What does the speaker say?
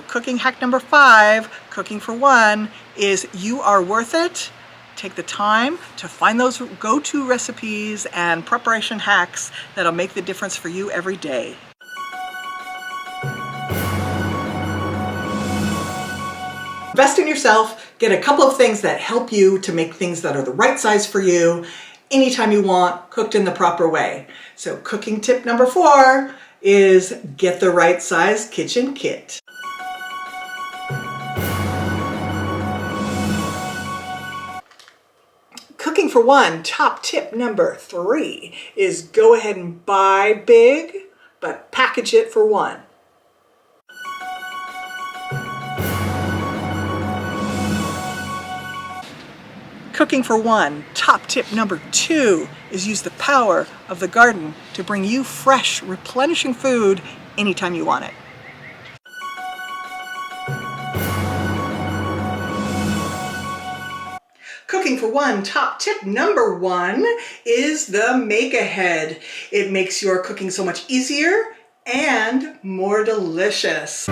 cooking hack number 5, cooking for one, is you are worth it. Take the time to find those go-to recipes and preparation hacks that'll make the difference for you every day. Invest in yourself, get a couple of things that help you to make things that are the right size for you, anytime you want, cooked in the proper way. So cooking tip number 4 is get the right size kitchen kit. Cooking for one, top tip number 3 is go ahead and buy big, but package it for one. Cooking for one, top tip number 2 is use the power of the garden to bring you fresh, replenishing food anytime you want it. Cooking for one, top tip number 1 is the make-ahead. It makes your cooking so much easier and more delicious.